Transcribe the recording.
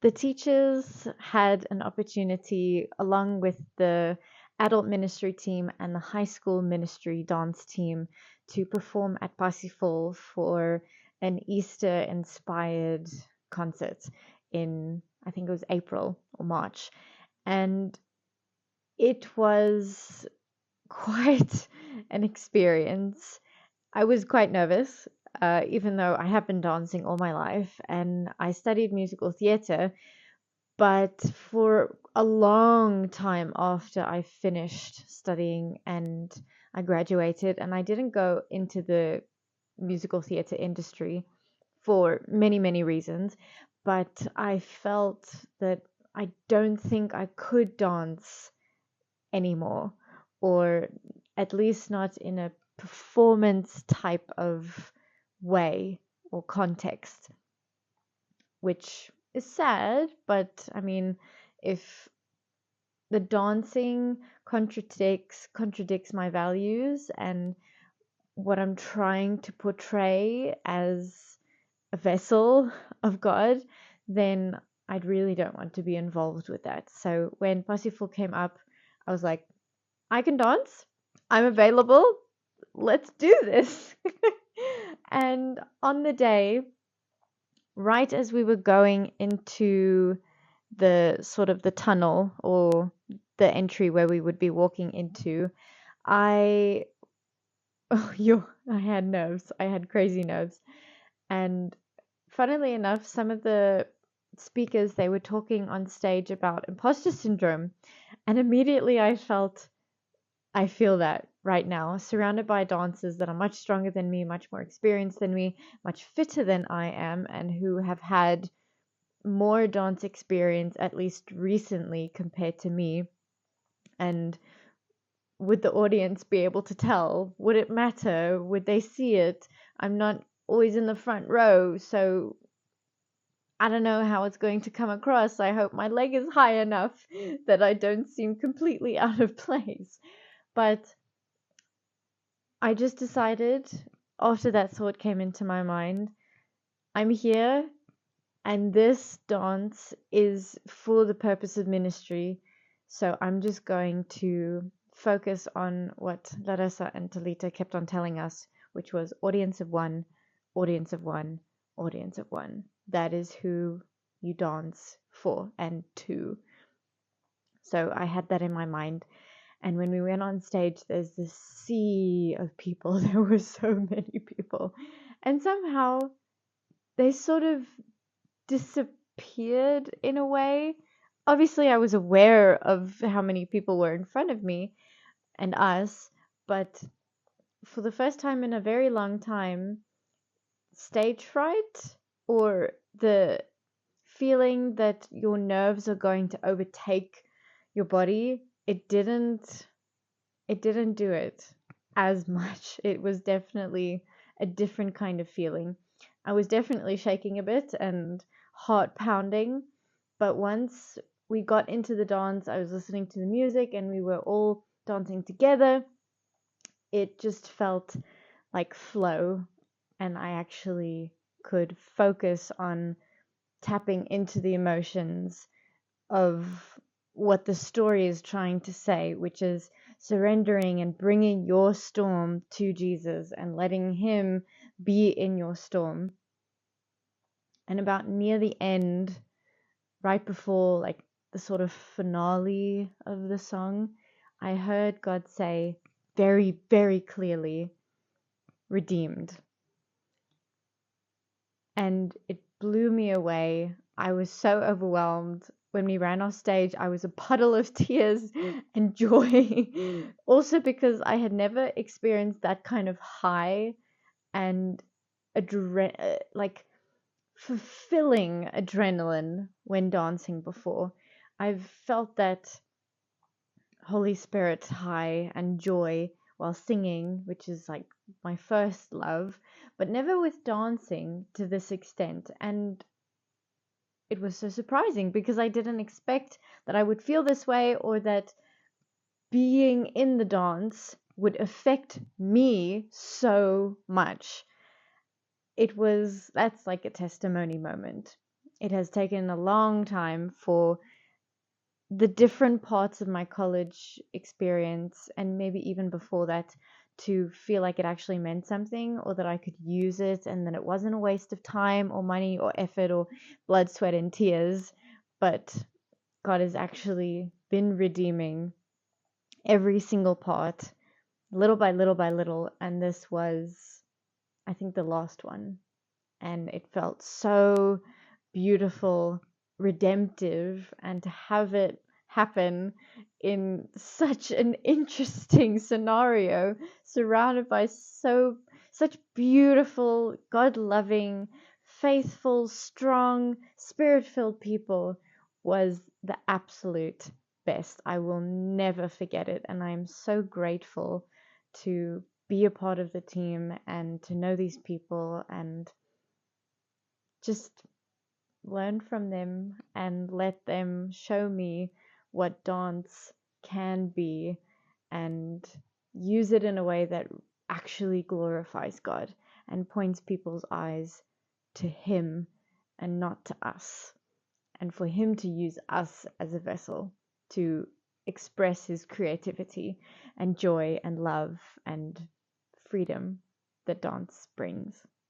the teachers had an opportunity, along with the adult ministry team and the high school ministry dance team, to perform at Parsifal for an Easter inspired concert in, I think it was April or March. And it was quite an experience. I was quite nervous, even though I have been dancing all my life and I studied musical theatre. But for a long time after I finished studying and I graduated, and I didn't go into the musical theatre industry for many, many reasons, but I felt that I don't think I could dance anymore, or at least not in a performance type of way or context, which is sad. But I mean, if the dancing contradicts my values and what I'm trying to portray as a vessel of God, then I really don't want to be involved with that. So when Parsifal came up, I was like, I can dance. I'm available. Let's do this. And on the day, right as we were going into the sort of the tunnel or the entry where we would be walking into, I I had nerves. I had crazy nerves. And funnily enough, some of the speakers, they were talking on stage about imposter syndrome, and immediately I feel that right now, surrounded by dancers that are much stronger than me, much more experienced than me, much fitter than I am, and who have had more dance experience, at least recently, compared to me. And would the audience be able to tell? Would it matter? Would they see it? I'm not always in the front row, so I don't know how it's going to come across. I hope my leg is high enough that I don't seem completely out of place. But I just decided, after that thought came into my mind, I'm here and this dance is for the purpose of ministry. So I'm just going to focus on what Larissa and Talita kept on telling us, which was audience of one, audience of one, audience of one. That is who you dance for and to. So I had that in my mind. And when we went on stage, there's this sea of people. There were so many people. And somehow they sort of disappeared in a way. Obviously, I was aware of how many people were in front of me and us, but for the first time in a very long time, stage fright, or the feeling that your nerves are going to overtake your body, it didn't do it as much. It was definitely a different kind of feeling. I was definitely shaking a bit and heart pounding, but once we got into the dance, I was listening to the music and we were all dancing together. It just felt like flow, and I actually could focus on tapping into the emotions of what the story is trying to say, which is surrendering and bringing your storm to Jesus and letting Him be in your storm. And about near the end, right before like the sort of finale of the song, I heard God say very, very clearly, redeemed. And it blew me away. I was so overwhelmed. When we ran off stage, I was a puddle of tears and joy. Also, because I had never experienced that kind of high and like fulfilling adrenaline when dancing before. I've felt that Holy Spirit high and joy while singing, which is like my first love, but never with dancing to this extent. And it was so surprising because I didn't expect that I would feel this way, or that being in the dance would affect me so much. That's like a testimony moment. it has taken a long time for the different parts of my college experience, and maybe even before that, to feel like it actually meant something, or that I could use it and then it wasn't a waste of time or money or effort or blood, sweat, and tears. But God has actually been redeeming every single part, little by little by little. And this was, I think, the last one. And it felt so beautiful, redemptive, and to have it happen in such an interesting scenario, surrounded by such beautiful, God-loving, faithful, strong, spirit-filled people, was the absolute best. I will never forget it, and I am so grateful to be a part of the team and to know these people and just learn from them and let them show me what dance can be, and use it in a way that actually glorifies God and points people's eyes to Him and not to us, and for Him to use us as a vessel to express His creativity and joy and love and freedom that dance brings.